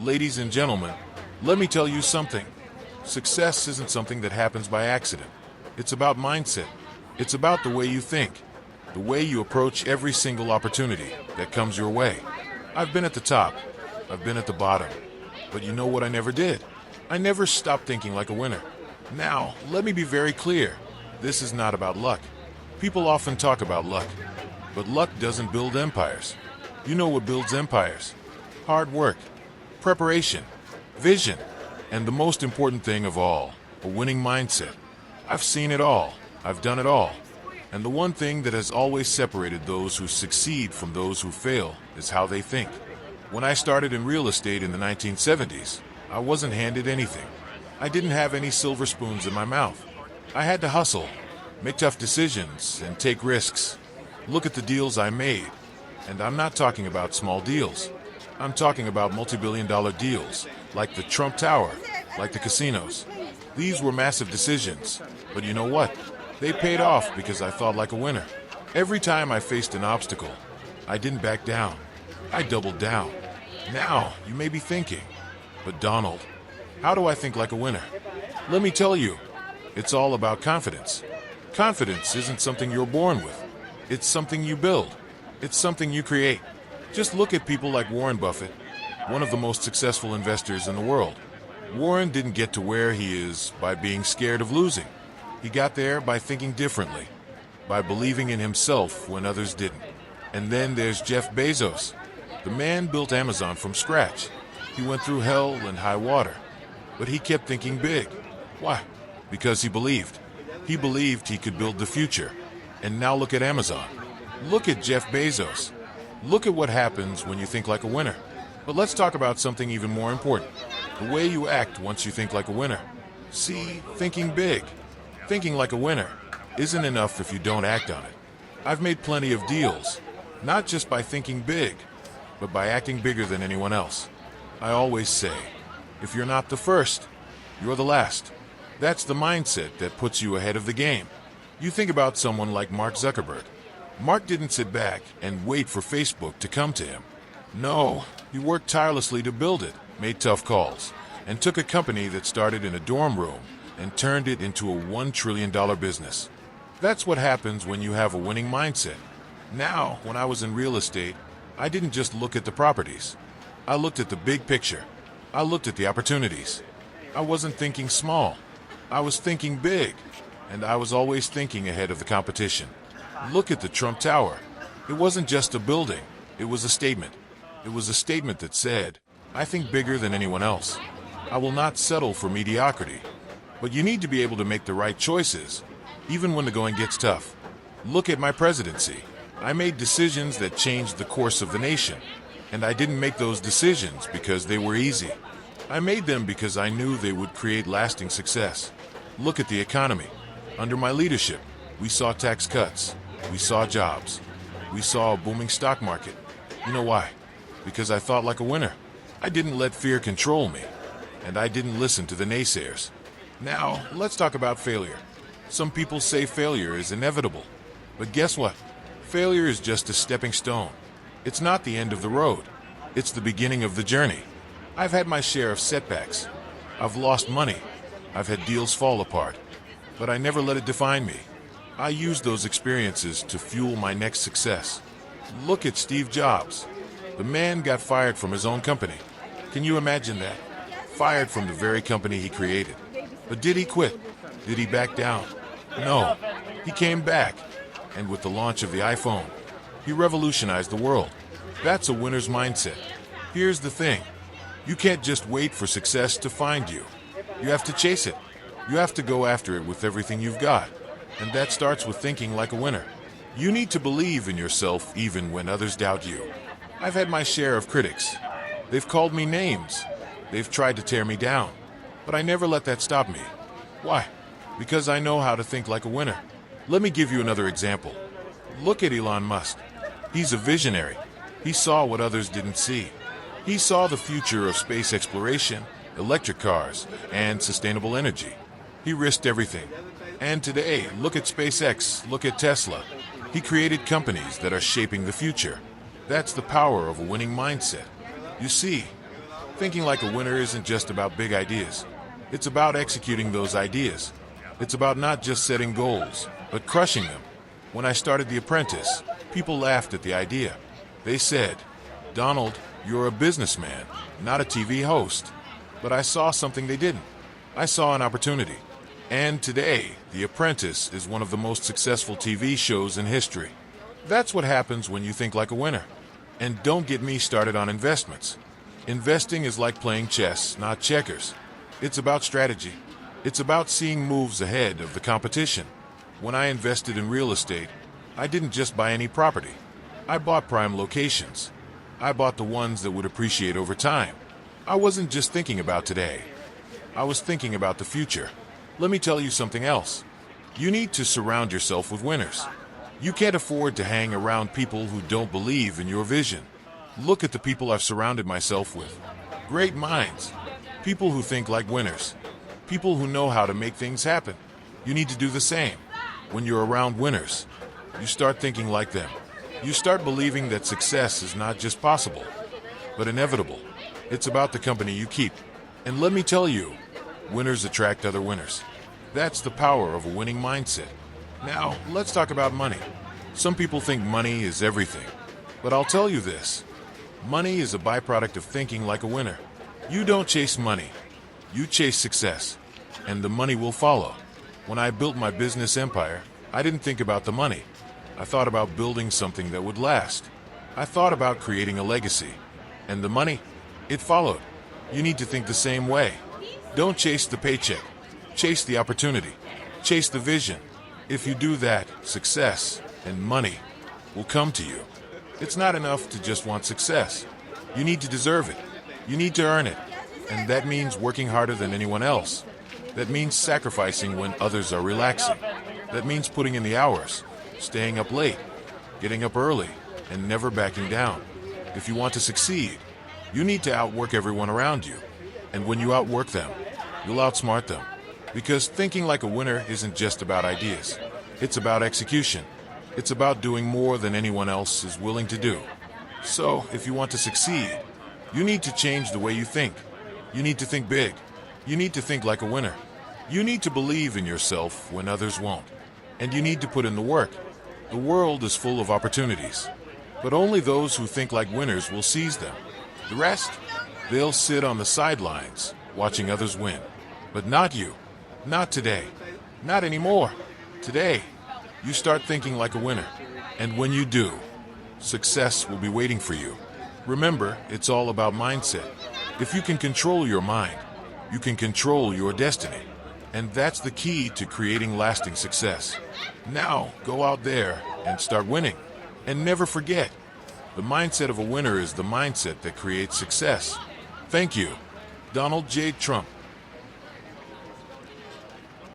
Ladies and gentlemen, let me tell you something. Success isn't something that happens by accident. It's about mindset. It's about the way you think, the way you approach every single opportunity that comes your way. I've been at the top. I've been at the bottom. But you know what I never did? I never stopped thinking like a winner. Now, let me be very clear. This is not about luck. People often talk about luck, but luck doesn't build empires. You know what builds empires? Hard work, preparation, vision, and the most important thing of all, a winning mindset. I've seen it all. I've done it all. And the one thing that has always separated those who succeed from those who fail is how they think. When I started in real estate in the 1970s, I wasn't handed anything. I didn't have any silver spoons in my mouth. I had to hustle, make tough decisions, and take risks. Look at the deals I made. And I'm not talking about small deals. I'm talking about multi-billion-dollar deals, like the Trump Tower, like the casinos. These were massive decisions, but you know what? They paid off because I thought like a winner. Every time I faced an obstacle, I didn't back down. I doubled down. Now, you may be thinking, but Donald, how do I think like a winner? Let me tell you, it's all about confidence. Confidence isn't something you're born with. It's something you build. It's something you create. Just look at people like Warren Buffett, one of the most successful investors in the world. Warren didn't get to where he is by being scared of losing. He got there by thinking differently, by believing in himself when others didn't. And then there's Jeff Bezos. The man built Amazon from scratch. He went through hell and high water, but he kept thinking big. Why? Because he believed. He believed he could build the future. And now look at Amazon. Look at Jeff Bezos. Look at what happens when you think like a winner. But let's talk about something even more important. The way you act once you think like a winner. See, thinking big, thinking like a winner, isn't enough if you don't act on it. I've made plenty of deals, not just by thinking big, but by acting bigger than anyone else. I always say, if you're not the first, you're the last. That's the mindset that puts you ahead of the game. You think about someone like Mark Zuckerberg. Mark didn't sit back and wait for Facebook to come to him. No, he worked tirelessly to build it, made tough calls, and took a company that started in a dorm room and turned it into a $1 trillion business. That's what happens when you have a winning mindset. Now, when I was in real estate, I didn't just look at the properties. I looked at the big picture. I looked at the opportunities. I wasn't thinking small. I was thinking big, and I was always thinking ahead of the competition. Look at the Trump Tower. It wasn't just a building. It was a statement. It was a statement that said, I think bigger than anyone else. I will not settle for mediocrity. But you need to be able to make the right choices, even when the going gets tough. Look at my presidency. I made decisions that changed the course of the nation. And I didn't make those decisions because they were easy. I made them because I knew they would create lasting success. Look at the economy. Under my leadership, we saw tax cuts. We saw jobs. We saw a booming stock market. You know why? Because I thought like a winner. I didn't let fear control me. And I didn't listen to the naysayers. Now, let's talk about failure. Some people say failure is inevitable. But guess what? Failure is just a stepping stone. It's not the end of the road. It's the beginning of the journey. I've had my share of setbacks. I've lost money. I've had deals fall apart. But I never let it define me. I used those experiences to fuel my next success. Look at Steve Jobs. The man got fired from his own company. Can you imagine that? Fired from the very company he created. But did he quit? Did he back down? No. He came back. And with the launch of the iPhone, he revolutionized the world. That's a winner's mindset. Here's the thing. You can't just wait for success to find you. You have to chase it. You have to go after it with everything you've got. And that starts with thinking like a winner. You need to believe in yourself even when others doubt you. I've had my share of critics. They've called me names. They've tried to tear me down. But I never let that stop me. Why? Because I know how to think like a winner. Let me give you another example. Look at Elon Musk. He's a visionary. He saw what others didn't see. He saw the future of space exploration, electric cars, and sustainable energy. He risked everything. And today, look at SpaceX, look at Tesla. He created companies that are shaping the future. That's the power of a winning mindset. You see, Thinking like a winner isn't just about big ideas. It's about executing those ideas. It's about not just setting goals, but crushing them. When I started The Apprentice, people laughed at the idea. They said, "Donald, you're a businessman, not a TV host." But I saw something they didn't. I saw an opportunity. And today, The Apprentice is one of the most successful TV shows in history. That's what happens when you think like a winner. And don't get me started on investments. Investing is like playing chess, not checkers. It's about strategy. It's about seeing moves ahead of the competition. When I invested in real estate, I didn't just buy any property. I bought prime locations. I bought the ones that would appreciate over time. I wasn't just thinking about today. I was thinking about the future. Let me tell you something else. You need to surround yourself with winners. You can't afford to hang around people who don't believe in your vision. Look at the people I've surrounded myself with. Great minds. People who think like winners. People who know how to make things happen. You need to do the same. When you're around winners, you start thinking like them. You start believing that success is not just possible, but inevitable. It's about the company you keep. And let me tell you, winners attract other winners. That's the power of a winning mindset. Now, let's talk about money. Some people think money is everything. But I'll tell you this. Money is a byproduct of thinking like a winner. You don't chase money. You chase success. And the money will follow. When I built my business empire, I didn't think about the money. I thought about building something that would last. I thought about creating a legacy. And the money, it followed. You need to think the same way. Don't chase the paycheck. Chase the opportunity. Chase the vision. If you do that, success and money will come to you. It's not enough to just want success. You need to deserve it. You need to earn it. And that means working harder than anyone else. That means sacrificing when others are relaxing. That means putting in the hours, staying up late, getting up early, and never backing down. If you want to succeed, you need to outwork everyone around you. And when you outwork them, you'll outsmart them. Because thinking like a winner isn't just about ideas. It's about execution. It's about doing more than anyone else is willing to do. So, if you want to succeed, you need to change the way you think. You need to think big. You need to think like a winner. You need to believe in yourself when others won't. And you need to put in the work. The world is full of opportunities. But only those who think like winners will seize them. The rest, they'll sit on the sidelines, watching others win. But not you. Not today. Not anymore. Today, you start thinking like a winner. And when you do, success will be waiting for you. Remember, it's all about mindset. If you can control your mind, you can control your destiny. And that's the key to creating lasting success. Now, go out there and start winning. And never forget, the mindset of a winner is the mindset that creates success. Thank you. Donald J. Trump.